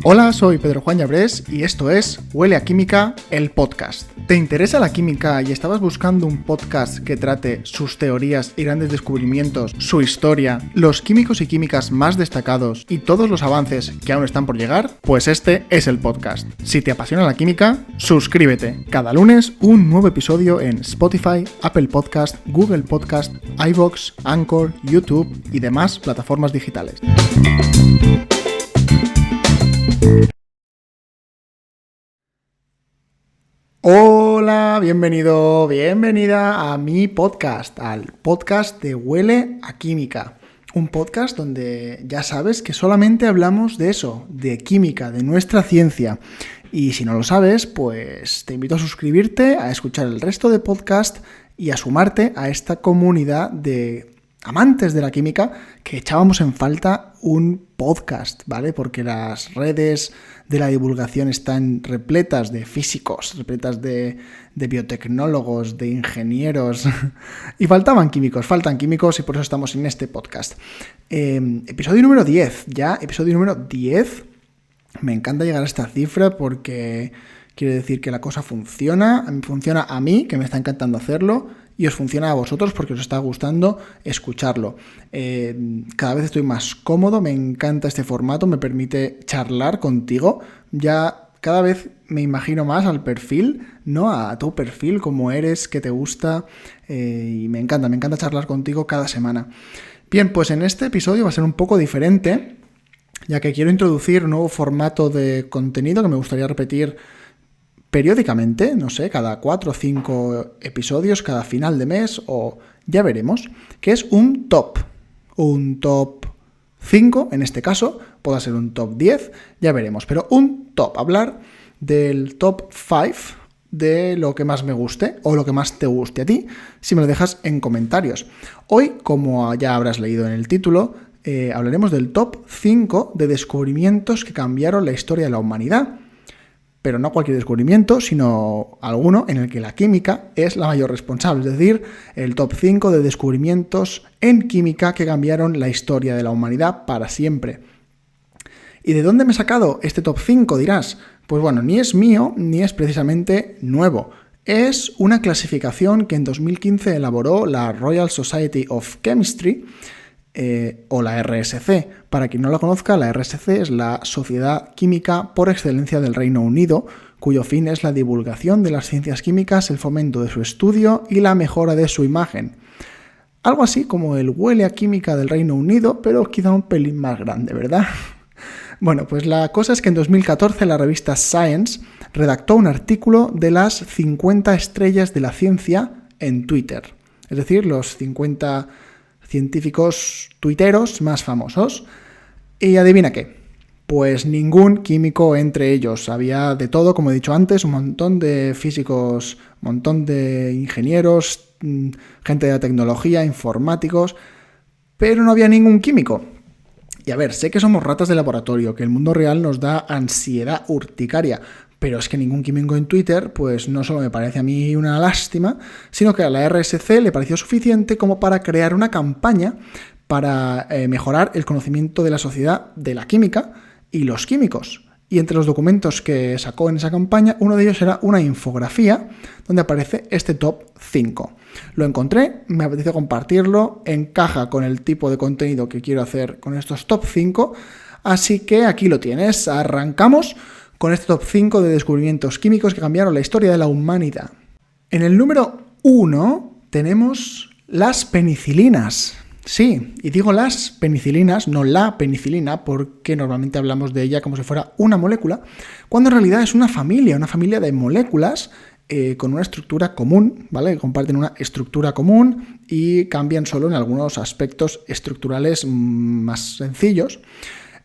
Hola, soy Pedro Juan Llabrés y esto es Huele a Química, el podcast. ¿Te interesa la química y estabas buscando un podcast que trate sus teorías y grandes descubrimientos, su historia, los químicos y químicas más destacados y todos los avances que aún están por llegar? Pues este es el podcast. Si te apasiona la química, suscríbete. Cada lunes un nuevo episodio en Spotify, Apple Podcast, Google Podcast, iVoox, Anchor, YouTube y demás plataformas digitales. Hola, bienvenida a mi podcast, al podcast de Huele a Química. Un podcast donde ya sabes que solamente hablamos de eso, de química, de nuestra ciencia. Y si no lo sabes, pues te invito a suscribirte, a escuchar el resto de podcast y a sumarte a esta comunidad de amantes de la química que echábamos en falta un podcast, ¿vale? Porque las redes de la divulgación están repletas de físicos, repletas de biotecnólogos, de ingenieros y faltan químicos y por eso estamos en este podcast. Episodio número 10, episodio número 10. Me encanta llegar a esta cifra porque quiere decir que la cosa funciona a mí, que me está encantando hacerlo, y os funciona a vosotros porque os está gustando escucharlo. Cada vez estoy más cómodo, me encanta este formato, me permite charlar contigo. Ya cada vez me imagino más al perfil, ¿no? A tu perfil, cómo eres, qué te gusta, y me encanta charlar contigo cada semana. Bien, pues en este episodio va a ser un poco diferente, ya que quiero introducir un nuevo formato de contenido que me gustaría repetir periódicamente, no sé, cada 4 o 5 episodios, cada final de mes, o ya veremos, que es un top 5, en este caso, puede ser un top 10, ya veremos, pero un top, hablar del top 5 de lo que más me guste o lo que más te guste a ti, si me lo dejas en comentarios. Hoy, como ya habrás leído en el título, hablaremos del top 5 de descubrimientos que cambiaron la historia de la humanidad. Pero no cualquier descubrimiento, sino alguno en el que la química es la mayor responsable, es decir, el top 5 de descubrimientos en química que cambiaron la historia de la humanidad para siempre. ¿Y de dónde me he sacado este top 5, dirás? Pues bueno, ni es mío, ni es precisamente nuevo. Es una clasificación que en 2015 elaboró la Royal Society of Chemistry, o la RSC. Para quien no la conozca, la RSC es la Sociedad Química por excelencia del Reino Unido, cuyo fin es la divulgación de las ciencias químicas, el fomento de su estudio y la mejora de su imagen. Algo así como el Huele a Química del Reino Unido, pero quizá un pelín más grande, ¿verdad? Bueno, pues la cosa es que en 2014 la revista Science redactó un artículo de las 50 estrellas de la ciencia en Twitter. Es decir, los 50 científicos tuiteros más famosos. Y adivina qué, pues ningún químico entre ellos. Había de todo, como he dicho antes, un montón de físicos, un montón de ingenieros, gente de la tecnología, informáticos, pero no había ningún químico. Y a ver, sé que somos ratas de laboratorio, que el mundo real nos da ansiedad urticaria, pero es que ningún químico en Twitter, pues no solo me parece a mí una lástima, sino que a la RSC le pareció suficiente como para crear una campaña para mejorar el conocimiento de la sociedad de la química y los químicos. Y entre los documentos que sacó en esa campaña, uno de ellos era una infografía donde aparece este top 5. Lo encontré, me apeteció compartirlo, encaja con el tipo de contenido que quiero hacer con estos top 5, así que aquí lo tienes, arrancamos con este top 5 de descubrimientos químicos que cambiaron la historia de la humanidad. En el número 1 tenemos las penicilinas. Sí, y digo las penicilinas, no la penicilina, porque normalmente hablamos de ella como si fuera una molécula, cuando en realidad es una familia de moléculas con una estructura común, ¿vale? Comparten una estructura común y cambian solo en algunos aspectos estructurales más sencillos.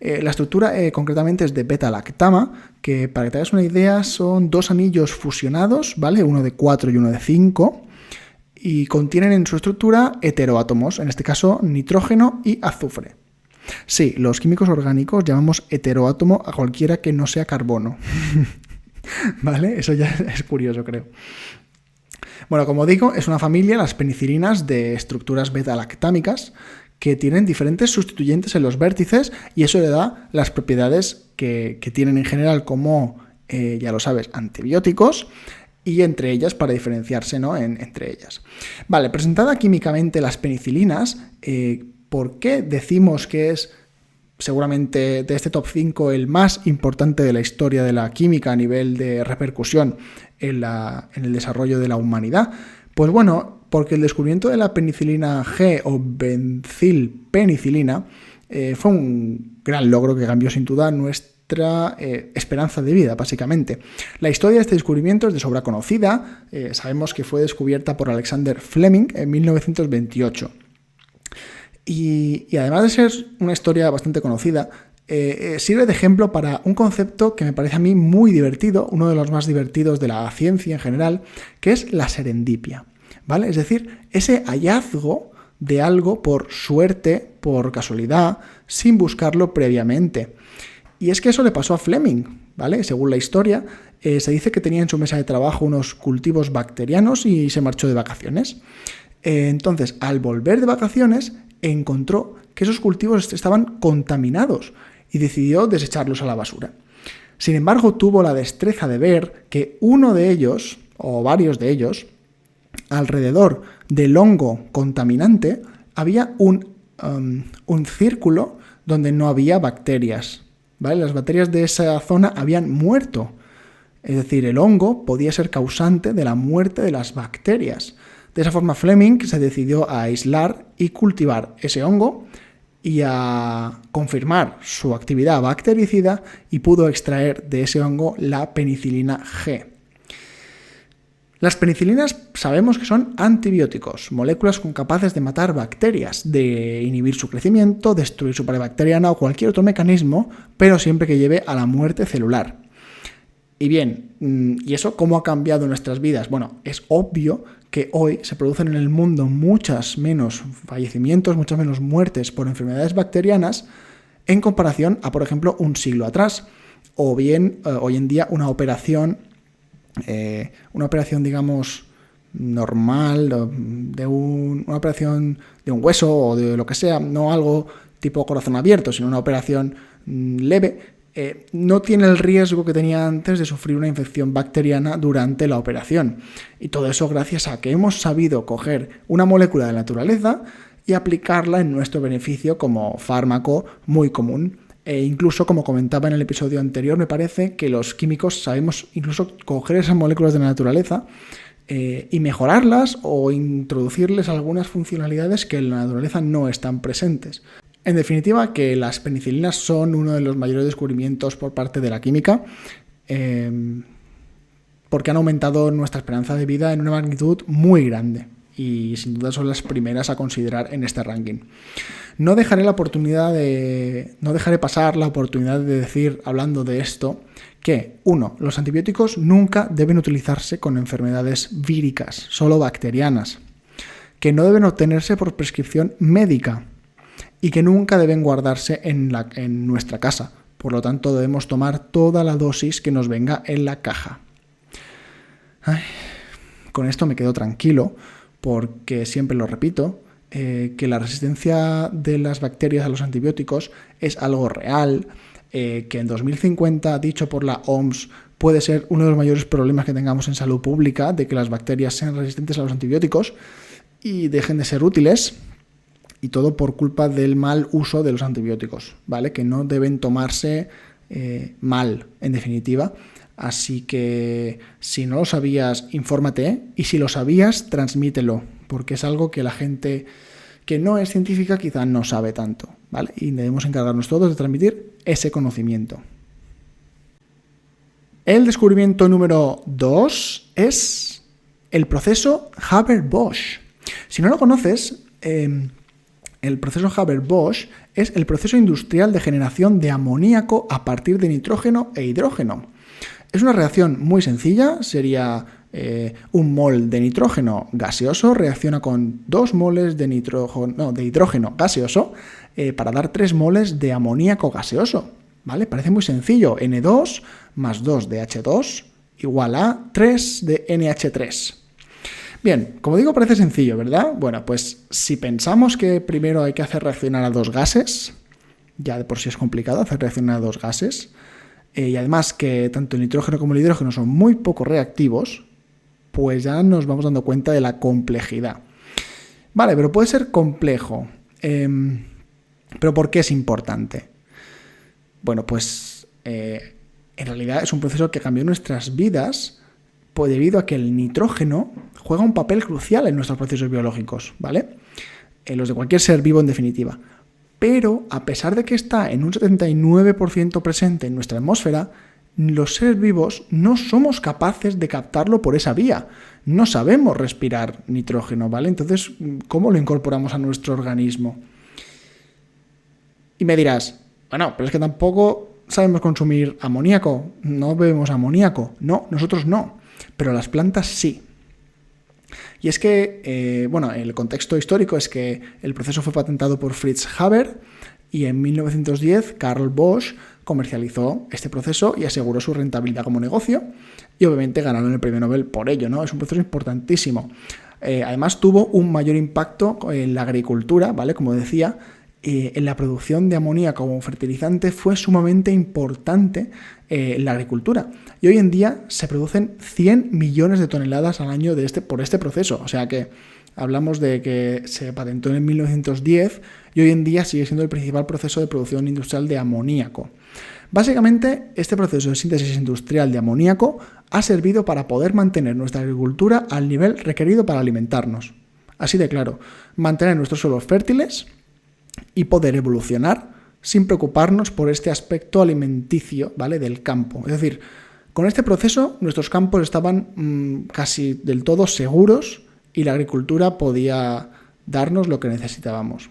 La estructura concretamente es de beta-lactama, que para que te hagas una idea son 2 anillos fusionados, ¿vale? Uno de 4 y uno de 5, y contienen en su estructura heteroátomos, en este caso nitrógeno y azufre. Sí, los químicos orgánicos llamamos heteroátomo a cualquiera que no sea carbono. ¿Vale? Eso ya es curioso, creo. Bueno, como digo, es una familia, las penicilinas, de estructuras beta-lactámicas, que tienen diferentes sustituyentes en los vértices y eso le da las propiedades que tienen en general como, ya lo sabes, antibióticos, y entre ellas para diferenciarse, ¿no? Entre ellas. Vale, presentada químicamente las penicilinas, ¿por qué decimos que es seguramente de este top 5 el más importante de la historia de la química a nivel de repercusión en el desarrollo de la humanidad? Pues bueno, porque el descubrimiento de la penicilina G o benzilpenicilina fue un gran logro que cambió sin duda nuestra esperanza de vida, básicamente. La historia de este descubrimiento es de sobra conocida. Sabemos que fue descubierta por Alexander Fleming en 1928. Y además de ser una historia bastante conocida, sirve de ejemplo para un concepto que me parece a mí muy divertido, uno de los más divertidos de la ciencia en general, que es la serendipia, ¿vale? Es decir, ese hallazgo de algo por suerte, por casualidad, sin buscarlo previamente. Y es que eso le pasó a Fleming, ¿vale? Según la historia, se dice que tenía en su mesa de trabajo unos cultivos bacterianos y se marchó de vacaciones. Entonces, al volver de vacaciones, encontró que esos cultivos estaban contaminados y decidió desecharlos a la basura. Sin embargo, tuvo la destreza de ver que uno de ellos, o varios de ellos, alrededor del hongo contaminante, había un círculo donde no había bacterias, ¿vale? Las bacterias de esa zona habían muerto. Es decir, el hongo podía ser causante de la muerte de las bacterias. De esa forma, Fleming se decidió a aislar y cultivar ese hongo y a confirmar su actividad bactericida y pudo extraer de ese hongo la penicilina G. Las penicilinas sabemos que son antibióticos, moléculas capaces de matar bacterias, de inhibir su crecimiento, destruir su pared bacteriana o cualquier otro mecanismo, pero siempre que lleve a la muerte celular. Y bien, ¿y eso cómo ha cambiado nuestras vidas? Bueno, es obvio que hoy se producen en el mundo muchas menos fallecimientos, muchas menos muertes por enfermedades bacterianas en comparación a, por ejemplo, un siglo atrás. O bien, hoy en día, una operación, digamos, normal, una operación de un hueso o de lo que sea, no algo tipo corazón abierto, sino una operación leve, no tiene el riesgo que tenía antes de sufrir una infección bacteriana durante la operación. Y todo eso gracias a que hemos sabido coger una molécula de la naturaleza y aplicarla en nuestro beneficio como fármaco muy común. E incluso, como comentaba en el episodio anterior, me parece que los químicos sabemos incluso coger esas moléculas de la naturaleza y mejorarlas o introducirles algunas funcionalidades que en la naturaleza no están presentes. En definitiva, que las penicilinas son uno de los mayores descubrimientos por parte de la química, porque han aumentado nuestra esperanza de vida en una magnitud muy grande y sin duda son las primeras a considerar en este ranking. No dejaré pasar la oportunidad de decir, hablando de esto, que 1. Los antibióticos nunca deben utilizarse con enfermedades víricas, solo bacterianas, que no deben obtenerse por prescripción médica, y que nunca deben guardarse en nuestra casa. Por lo tanto, debemos tomar toda la dosis que nos venga en la caja. Con esto me quedo tranquilo, porque siempre lo repito, que la resistencia de las bacterias a los antibióticos es algo real, que en 2050, dicho por la OMS, puede ser uno de los mayores problemas que tengamos en salud pública, de que las bacterias sean resistentes a los antibióticos y dejen de ser útiles. Y todo por culpa del mal uso de los antibióticos, ¿vale? Que no deben tomarse mal, en definitiva. Así que si no lo sabías, infórmate. Y si lo sabías, transmítelo. Porque es algo que la gente que no es científica quizá no sabe tanto, ¿vale? Y debemos encargarnos todos de transmitir ese conocimiento. El descubrimiento número 2 es el proceso Haber-Bosch. Si no lo conoces, el proceso Haber-Bosch es el proceso industrial de generación de amoníaco a partir de nitrógeno e hidrógeno. Es una reacción muy sencilla, sería un mol de nitrógeno gaseoso reacciona con 2 moles de hidrógeno gaseoso para dar 3 moles de amoníaco gaseoso, ¿vale? Parece muy sencillo, N2 más 2 de H2 igual a 3 de NH3. Bien, como digo, parece sencillo, ¿verdad? Bueno, pues si pensamos que primero hay que hacer reaccionar a 2 gases, ya de por sí es complicado hacer reaccionar a dos gases, y además que tanto el nitrógeno como el hidrógeno son muy poco reactivos, pues ya nos vamos dando cuenta de la complejidad. Vale, pero puede ser complejo. ¿Pero por qué es importante? Bueno, pues en realidad es un proceso que cambió nuestras vidas pues debido a que el nitrógeno juega un papel crucial en nuestros procesos biológicos, ¿vale? En los de cualquier ser vivo en definitiva. Pero a pesar de que está en un 79% presente en nuestra atmósfera, los seres vivos no somos capaces de captarlo por esa vía. No sabemos respirar nitrógeno, ¿vale? Entonces, ¿cómo lo incorporamos a nuestro organismo? Y me dirás, bueno, pero es que tampoco sabemos consumir amoníaco, no bebemos amoníaco. No, nosotros no, pero las plantas sí. Y es que, el contexto histórico es que el proceso fue patentado por Fritz Haber y en 1910 Carl Bosch comercializó este proceso y aseguró su rentabilidad como negocio y obviamente ganaron el premio Nobel por ello, ¿no? Es un proceso importantísimo. Además tuvo un mayor impacto en la agricultura, ¿vale? Como decía, en la producción de amoníaco como fertilizante fue sumamente importante en la agricultura. Y hoy en día se producen 100 millones de toneladas al año por este proceso. O sea que hablamos de que se patentó en 1910 y hoy en día sigue siendo el principal proceso de producción industrial de amoníaco. Básicamente, este proceso de síntesis industrial de amoníaco ha servido para poder mantener nuestra agricultura al nivel requerido para alimentarnos. Así de claro, mantener nuestros suelos fértiles y poder evolucionar sin preocuparnos por este aspecto alimenticio, ¿vale?, del campo. Es decir, con este proceso nuestros campos estaban casi del todo seguros y la agricultura podía darnos lo que necesitábamos.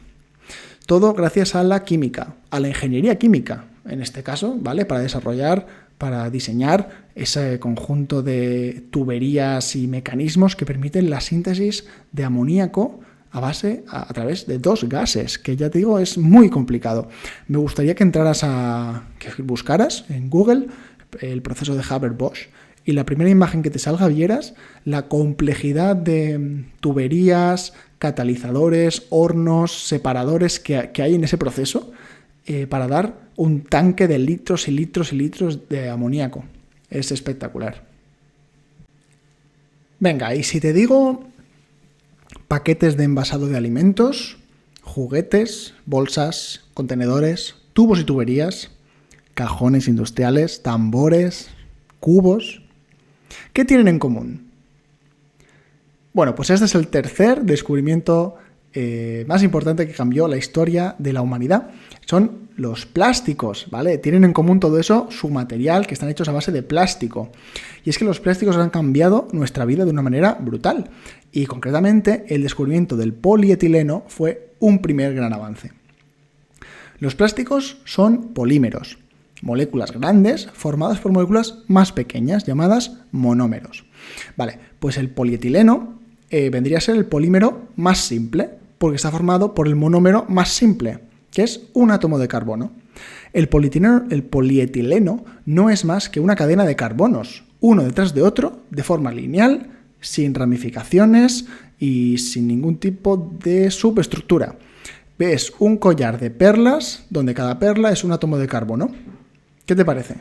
Todo gracias a la química, a la ingeniería química, en este caso, ¿vale?, para diseñar ese conjunto de tuberías y mecanismos que permiten la síntesis de amoníaco a través de dos gases, que ya te digo es muy complicado. Me gustaría que que buscaras en Google el proceso de Haber-Bosch y la primera imagen que te salga vieras la complejidad de tuberías, catalizadores, hornos, separadores que hay en ese proceso para dar un tanque de litros y litros y litros de amoníaco. Es espectacular. Venga, y si te digo paquetes de envasado de alimentos, juguetes, bolsas, contenedores, tubos y tuberías, cajones industriales, tambores, cubos, ¿qué tienen en común? Bueno, pues este es el tercer descubrimiento más importante que cambió la historia de la humanidad. Son los plásticos, ¿vale? Tienen en común todo eso, su material, que están hechos a base de plástico. Y es que los plásticos han cambiado nuestra vida de una manera brutal. Y concretamente, el descubrimiento del polietileno fue un primer gran avance. Los plásticos son polímeros, moléculas grandes formadas por moléculas más pequeñas, llamadas monómeros. Vale, pues el polietileno vendría a ser el polímero más simple, porque está formado por el monómero más simple, que es un átomo de carbono. El polietileno no es más que una cadena de carbonos, uno detrás de otro, de forma lineal, sin ramificaciones y sin ningún tipo de subestructura. Ves un collar de perlas, donde cada perla es un átomo de carbono. ¿Qué te parece?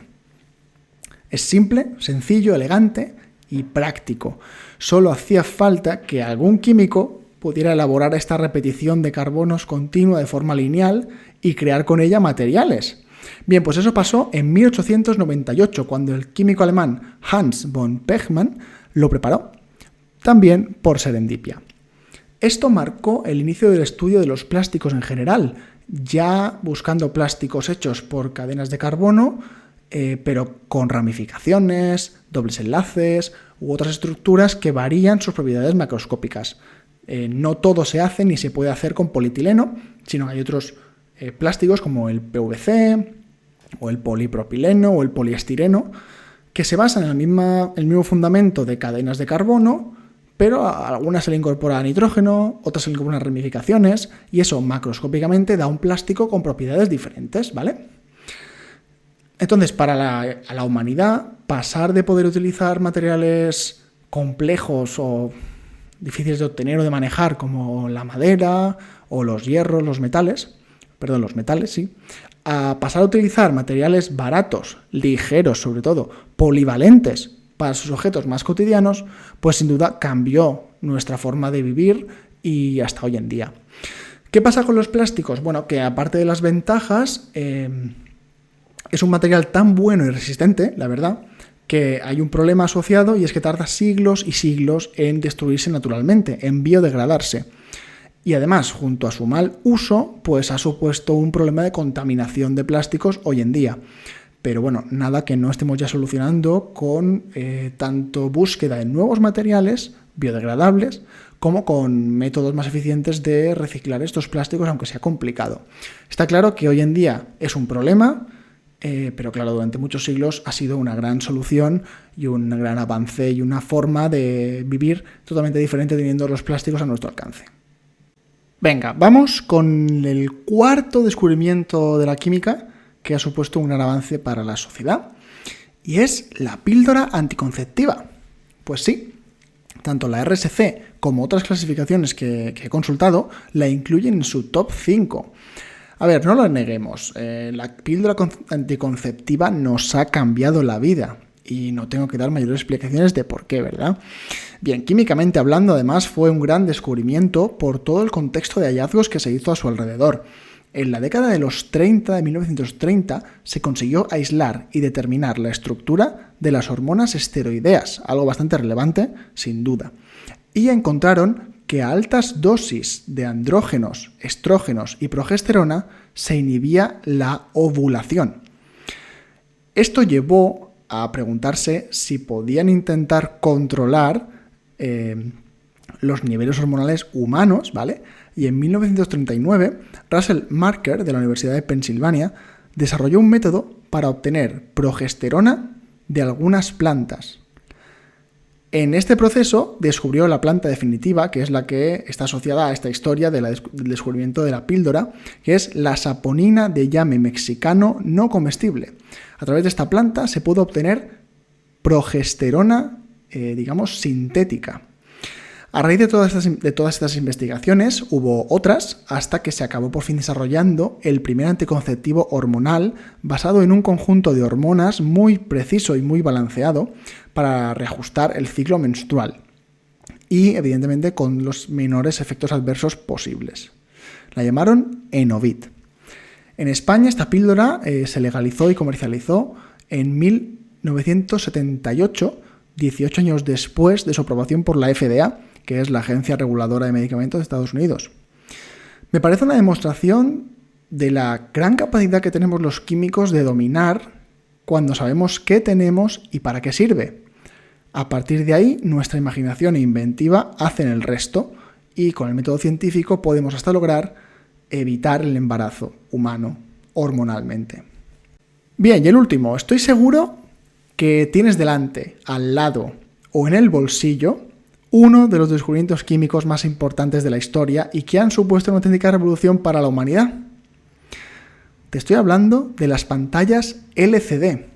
Es simple, sencillo, elegante y práctico. Solo hacía falta que algún químico pudiera elaborar esta repetición de carbonos continua de forma lineal y crear con ella materiales. Bien, pues eso pasó en 1898, cuando el químico alemán Hans von Pechmann lo preparó, también por serendipia. Esto marcó el inicio del estudio de los plásticos en general, ya buscando plásticos hechos por cadenas de carbono, pero con ramificaciones, dobles enlaces u otras estructuras que varían sus propiedades macroscópicas. No todo se hace ni se puede hacer con polietileno, sino que hay otros plásticos como el PVC o el polipropileno o el poliestireno que se basan en el mismo fundamento de cadenas de carbono, pero a algunas se le incorpora nitrógeno, otras se le incorporan ramificaciones y eso macroscópicamente da un plástico con propiedades diferentes, ¿vale? Entonces, a la humanidad, pasar de poder utilizar materiales complejos o difíciles de obtener o de manejar como la madera o los hierros, los metales, sí, a pasar a utilizar materiales baratos, ligeros sobre todo, polivalentes para sus objetos más cotidianos, pues sin duda cambió nuestra forma de vivir y hasta hoy en día. ¿Qué pasa con los plásticos? Bueno, que aparte de las ventajas, es un material tan bueno y resistente, la verdad, que hay un problema asociado y es que tarda siglos y siglos en destruirse naturalmente, en biodegradarse. Y además, junto a su mal uso, pues ha supuesto un problema de contaminación de plásticos hoy en día. Pero bueno, nada que no estemos ya solucionando con tanto búsqueda de nuevos materiales biodegradables como con métodos más eficientes de reciclar estos plásticos, aunque sea complicado. Está claro que hoy en día es un problema, pero claro, durante muchos siglos ha sido una gran solución y un gran avance y una forma de vivir totalmente diferente teniendo los plásticos a nuestro alcance. Venga, vamos con el cuarto descubrimiento de la química que ha supuesto un gran avance para la sociedad, y es la píldora anticonceptiva. Pues sí, tanto la RSC como otras clasificaciones que he consultado la incluyen en su top 5. A ver, no lo neguemos, la píldora anticonceptiva nos ha cambiado la vida y no tengo que dar mayores explicaciones de por qué, ¿verdad? Bien, químicamente hablando, además, fue un gran descubrimiento por todo el contexto de hallazgos que se hizo a su alrededor. En la década de los 30, de 1930, se consiguió aislar y determinar la estructura de las hormonas esteroideas, algo bastante relevante, sin duda. Y encontraron que a altas dosis de andrógenos, estrógenos y progesterona se inhibía la ovulación. Esto llevó a preguntarse si podían intentar controlar los niveles hormonales humanos, ¿vale? Y en 1939, Russell Marker, de la Universidad de Pensilvania, desarrolló un método para obtener progesterona de algunas plantas. En este proceso descubrió la planta definitiva, que es la que está asociada a esta historia del descubrimiento de la píldora, que es la saponina de llame mexicano no comestible. A través de esta planta se pudo obtener progesterona, sintética. A raíz de todas estas investigaciones hubo otras, hasta que se acabó por fin desarrollando el primer anticonceptivo hormonal basado en un conjunto de hormonas muy preciso y muy balanceado para reajustar el ciclo menstrual y, evidentemente, con los menores efectos adversos posibles. La llamaron Enovit. En España esta píldora se legalizó y comercializó en 1978, 18 años después de su aprobación por la FDA, que es la Agencia Reguladora de Medicamentos de Estados Unidos. Me parece una demostración de la gran capacidad que tenemos los químicos de dominar cuando sabemos qué tenemos y para qué sirve. A partir de ahí, nuestra imaginación e inventiva hacen el resto y con el método científico podemos hasta lograr evitar el embarazo humano hormonalmente. Bien, y el último, estoy seguro que tienes delante, al lado o en el bolsillo uno de los descubrimientos químicos más importantes de la historia y que han supuesto una auténtica revolución para la humanidad. Te estoy hablando de las pantallas LCD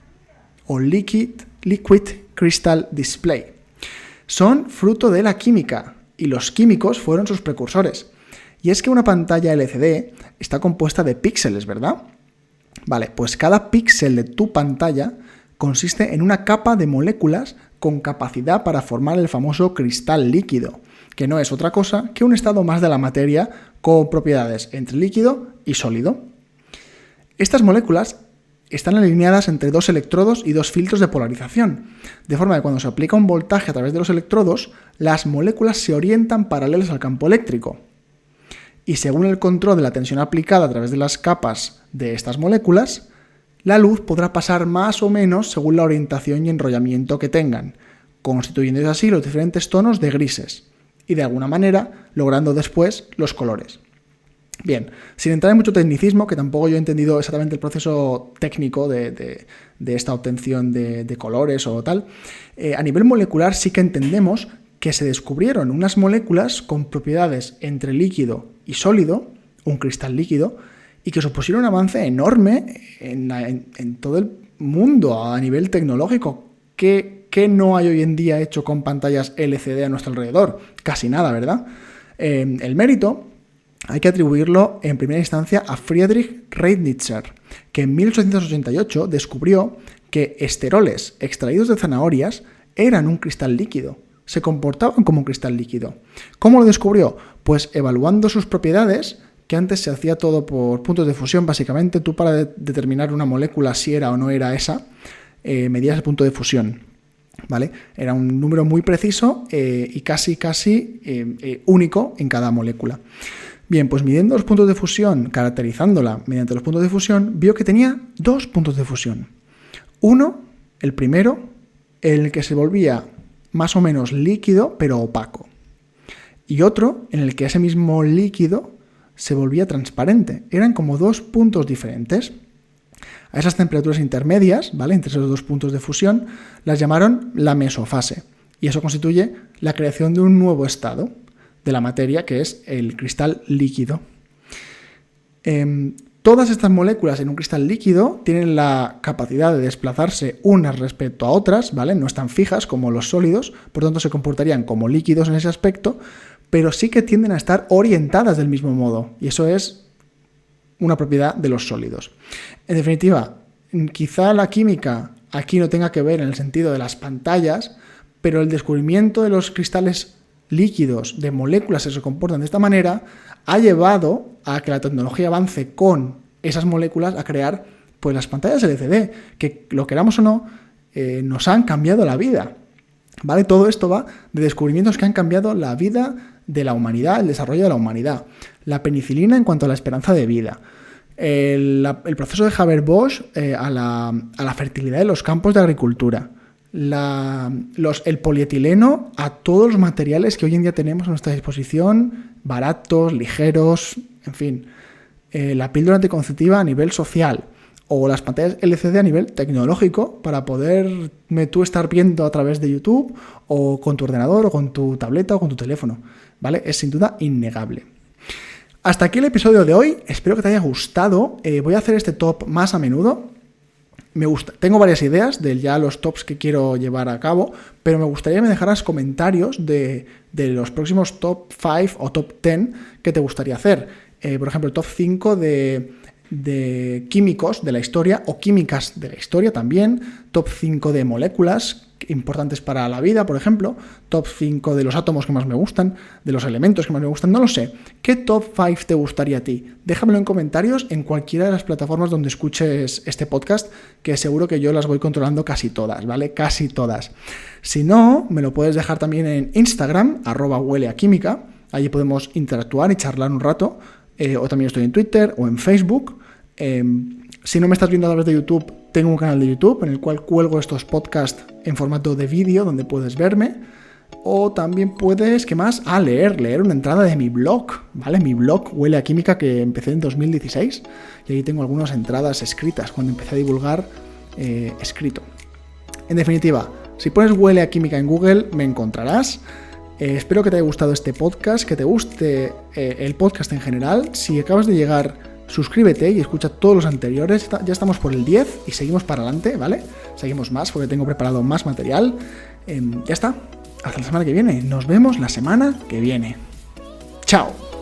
o Liquid Crystal Display. Son fruto de la química y los químicos fueron sus precursores. Y es que una pantalla LCD está compuesta de píxeles, ¿verdad? Vale, pues cada píxel de tu pantalla consiste en una capa de moléculas con capacidad para formar el famoso cristal líquido, que no es otra cosa que un estado más de la materia con propiedades entre líquido y sólido. Estas moléculas están alineadas entre dos electrodos y dos filtros de polarización, de forma que cuando se aplica un voltaje a través de los electrodos, las moléculas se orientan paralelas al campo eléctrico. Y según el control de la tensión aplicada a través de las capas de estas moléculas, la luz podrá pasar más o menos según la orientación y enrollamiento que tengan, constituyendo así los diferentes tonos de grises y de alguna manera logrando después los colores. Bien, sin entrar en mucho tecnicismo, que tampoco yo he entendido exactamente el proceso técnico de esta obtención de colores o tal, a nivel molecular sí que entendemos que se descubrieron unas moléculas con propiedades entre líquido y sólido, un cristal líquido, y que supusieron un avance enorme en todo el mundo a nivel tecnológico. ¿Qué no hay hoy en día hecho con pantallas LCD a nuestro alrededor? Casi nada, ¿verdad? El mérito hay que atribuirlo en primera instancia a Friedrich Reinitzner, que en 1888 descubrió que esteroles extraídos de zanahorias eran un cristal líquido, se comportaban como un cristal líquido. ¿Cómo lo descubrió? Pues evaluando sus propiedades, que antes se hacía todo por puntos de fusión, básicamente. Tú para determinar una molécula si era o no era esa, medías el punto de fusión, ¿vale? Era un número muy preciso y casi único en cada molécula. Bien, pues midiendo los puntos de fusión, caracterizándola mediante los puntos de fusión, vio que tenía 2 puntos de fusión. Uno, el primero, en el que se volvía más o menos líquido, pero opaco. Y otro, en el que ese mismo líquido se volvía transparente. Eran como 2 puntos diferentes. A esas temperaturas intermedias, ¿vale?, entre esos 2 puntos de fusión, las llamaron la mesofase. Y eso constituye la creación de un nuevo estado de la materia, que es el cristal líquido. Todas estas moléculas en un cristal líquido tienen la capacidad de desplazarse unas respecto a otras, ¿vale? No están fijas como los sólidos, por tanto se comportarían como líquidos en ese aspecto, pero sí que tienden a estar orientadas del mismo modo, y eso es una propiedad de los sólidos. En definitiva, quizá la química aquí no tenga que ver en el sentido de las pantallas, pero el descubrimiento de los cristales líquidos de moléculas que se comportan de esta manera ha llevado a que la tecnología avance con esas moléculas a crear pues las pantallas LCD, que lo queramos o no, nos han cambiado la vida, ¿vale? Todo esto va de descubrimientos que han cambiado la vida de la humanidad, el desarrollo de la humanidad. La penicilina en cuanto a la esperanza de vida. El proceso de Haber-Bosch a la fertilidad de los campos de agricultura. El polietileno a todos los materiales que hoy en día tenemos a nuestra disposición, baratos, ligeros, en fin. La píldora anticonceptiva a nivel social. O las pantallas LCD a nivel tecnológico para poderme tú estar viendo a través de YouTube o con tu ordenador o con tu tableta o con tu teléfono, ¿vale? Es sin duda innegable. Hasta aquí el episodio de hoy. Espero que te haya gustado. Voy a hacer este top más a menudo. Tengo varias ideas de ya los tops que quiero llevar a cabo, pero me gustaría que me dejaras comentarios de los próximos top 5 o top 10 que te gustaría hacer. Por ejemplo, el top 5 de químicos de la historia o químicas de la historia también, top 5 de moléculas importantes para la vida, por ejemplo, top 5 de los átomos que más me gustan, de los elementos que más me gustan, no lo sé. ¿Qué top 5 te gustaría a ti? Déjamelo en comentarios en cualquiera de las plataformas donde escuches este podcast, que seguro que yo las voy controlando casi todas, ¿vale? Casi todas. Si no, me lo puedes dejar también en Instagram, @hueleaquímica, allí podemos interactuar y charlar un rato. O también estoy en Twitter o en Facebook. Si no me estás viendo a través de YouTube, tengo un canal de YouTube en el cual cuelgo estos podcasts en formato de vídeo donde puedes verme. O también puedes, ¿qué más? Leer una entrada de mi blog, ¿vale? Mi blog Huele a Química, que empecé en 2016. Y ahí tengo algunas entradas escritas cuando empecé a divulgar escrito. En definitiva, si pones Huele a Química en Google, me encontrarás. Espero que te haya gustado este podcast, que te guste el podcast en general. Si acabas de llegar, suscríbete y escucha todos los anteriores. Ya estamos por el 10 y seguimos para adelante, ¿vale? Seguimos más porque tengo preparado más material. Ya está. Hasta la semana que viene. Nos vemos la semana que viene. ¡Chao!